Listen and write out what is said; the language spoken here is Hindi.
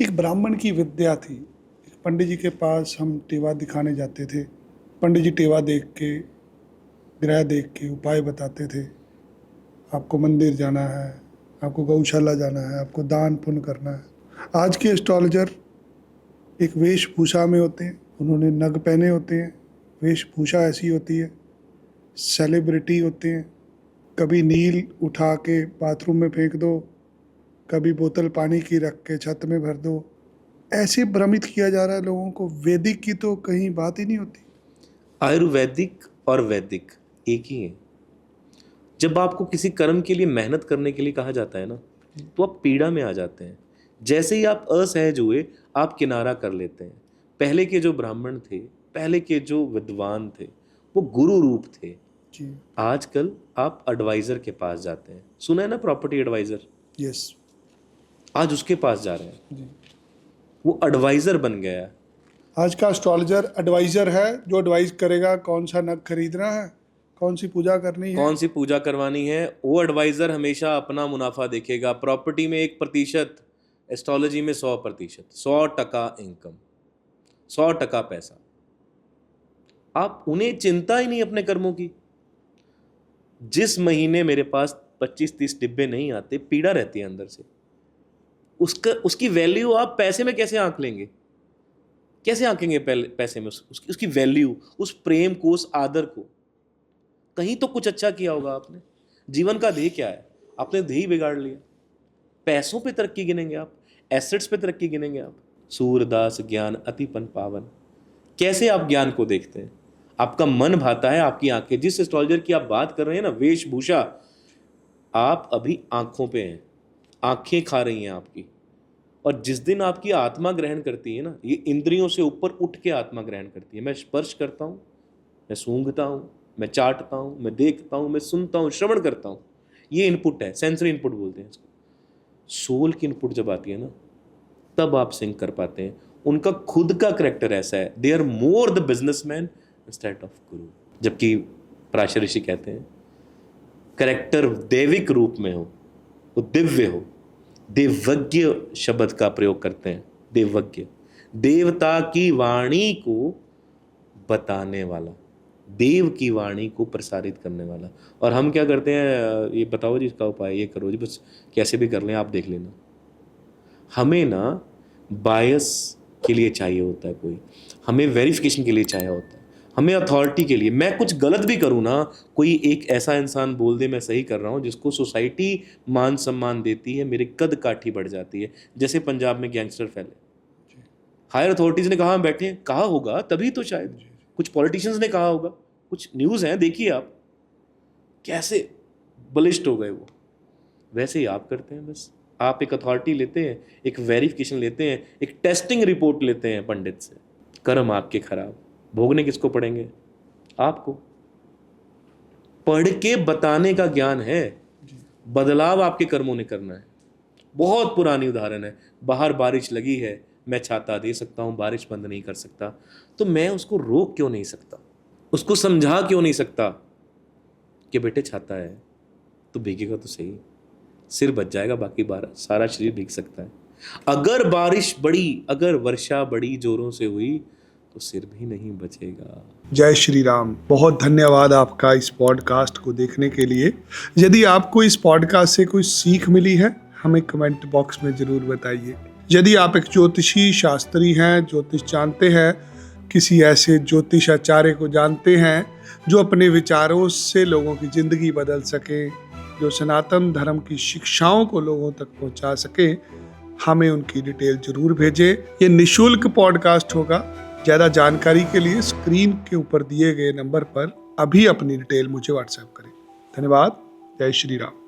एक ब्राह्मण की विद्या थी। एक पंडित जी के पास हम टेवा दिखाने जाते थे। पंडित जी टेवा देख के, ग्रह देख के उपाय बताते थे। आपको मंदिर जाना है, आपको गौशाला जाना है, आपको दान पुण्य करना है। आज के एस्ट्रोलॉजर एक वेशभूषा में होते हैं, उन्होंने नग पहने होते हैं, वेशभूषा ऐसी होती है, सेलिब्रिटी होते हैं। कभी नील उठा के बाथरूम में फेंक दो, कभी बोतल पानी की रख के छत में भर दो। ऐसे भ्रमित किया जा रहा है लोगों को। वैदिक की तो कहीं बात ही नहीं होती। आयुर्वैदिक और वैदिक एक ही है। जब आपको किसी कर्म के लिए मेहनत करने के लिए कहा जाता है ना, तो आप पीड़ा में आ जाते हैं। जैसे ही आप असहज हुए, आप किनारा कर लेते हैं। पहले के जो ब्राह्मण थे, पहले के जो विद्वान थे, वो गुरु रूप थे। जी, आजकल आप एडवाइजर के पास जाते हैं। सुना है ना, प्रॉपर्टी एडवाइजर? यस आज उसके पास जा रहे हैं। जी। वो एडवाइजर बन गया है। आज का एस्ट्रोलॉजर एडवाइजर है, जो एडवाइस करेगा कौन सा नग खरीदना है, कौन सी पूजा करनी है, कौन सी पूजा करवानी है। वो एडवाइजर हमेशा अपना मुनाफा देखेगा। प्रॉपर्टी में 1%, एस्ट्रोलॉजी में 100%, 100% इनकम, 100% पैसा। आप उन्हें चिंता ही नहीं अपने कर्मों की। जिस महीने मेरे पास 25-30 डिब्बे नहीं आते, पीड़ा रहती है अंदर से, उसकी वैल्यू आप पैसे में कैसे आंक लेंगे? कैसे आंकेंगे पैसे में उसकी वैल्यू, उस प्रेम को, उस आदर को? कहीं तो कुछ अच्छा किया होगा आपने। जीवन का ध्येय क्या है? आपने ध्येय बिगाड़ लिया। पैसों पे तरक्की गिनेंगे आप, एसेट्स पे तरक्की गिनेंगे आप। सूरदास ज्ञान अतिपन पावन। कैसे आप ज्ञान को देखते हैं? आपका मन भाता है, आपकी आंखें। जिस एस्ट्रोलॉजर की आप बात कर रहे हैं ना, वेशभूषा, आप अभी आंखों पे हैं, आंखें खा रही हैं आपकी। और जिस दिन आपकी आत्मा ग्रहण करती है ना, ये इंद्रियों से ऊपर उठ के आत्मा ग्रहण करती है। मैं स्पर्श करता हूँ, मैं सूंघता हूँ, मैं चाटता हूँ, मैं देखता हूँ, मैं सुनता हूँ, श्रवण करता हूँ। ये इनपुट है, सेंसरी इनपुट बोलते हैं इसको। सोल की इनपुट जब आती है ना, तब आप सिंक कर पाते हैं। उनका खुद का करेक्टर ऐसा है, they are more the businessman instead of guru. जबकि पराशर ऋषि कहते हैं, करेक्टर दैविक रूप में हो, वो दिव्य हो। देवज्ञ शब्द का प्रयोग करते हैं। देवज्ञ, देवता की वाणी को बताने वाला, देव की वाणी को प्रसारित करने वाला। और हम क्या करते हैं, ये बताओ जी इसका उपाय, ये करो जी, बस कैसे भी कर लें, आप देख लेना। हमें ना बायस के लिए चाहिए होता है कोई, हमें वेरिफिकेशन के लिए चाहिए होता है, हमें अथॉरिटी के लिए। मैं कुछ गलत भी करूँ ना, कोई एक ऐसा इंसान बोल दे मैं सही कर रहा हूँ, जिसको सोसाइटी मान सम्मान देती है, मेरी कद काठी बढ़ जाती है। जैसे पंजाब में गैंगस्टर फैले, हायर अथॉरिटीज़ ने कहा बैठे, कहा होगा तभी तो, शायद कुछ पॉलिटिशियंस ने कहा होगा, कुछ न्यूज़ हैं, देखिए आप कैसे बलिष्ठ हो गए वो। वैसे ही आप करते हैं। बस आप एक अथॉरिटी लेते हैं, एक वेरिफिकेशन लेते हैं, एक टेस्टिंग रिपोर्ट लेते हैं पंडित से। कर्म आपके खराब, भोगने किसको पड़ेंगे? आपको। पढ़ के बताने का ज्ञान है, बदलाव आपके कर्मों ने करना है। बहुत पुरानी उदाहरण है, बाहर बारिश लगी है, मैं छाता दे सकता हूँ, बारिश बंद नहीं कर सकता, तो मैं उसको रोक क्यों नहीं सकता? उसको समझा क्यों नहीं सकता कि बेटे छाता है तो भीगेगा तो सही, सिर बच जाएगा, बाकी सारा शरीर भीग सकता है। अगर बारिश बड़ी, अगर वर्षा बड़ी जोरों से हुई तो सिर भी नहीं बचेगा। जय श्री राम। बहुत धन्यवाद आपका इस पॉडकास्ट को देखने के लिए। यदि आपको इस पॉडकास्ट से कोई सीख मिली है, हमें कमेंट बॉक्स में जरूर बताइए। यदि आप एक ज्योतिषी शास्त्री हैं, ज्योतिष जानते हैं, किसी ऐसे ज्योतिष आचार्य को जानते हैं जो अपने विचारों से लोगों की जिंदगी बदल सके, जो सनातन धर्म की शिक्षाओं को लोगों तक पहुंचा सके, हमें उनकी डिटेल जरूर भेजें। ये निःशुल्क पॉडकास्ट होगा। ज़्यादा जानकारी के लिए स्क्रीन के ऊपर दिए गए नंबर पर अभी अपनी डिटेल मुझे व्हाट्सएप करें। धन्यवाद। जय श्री राम।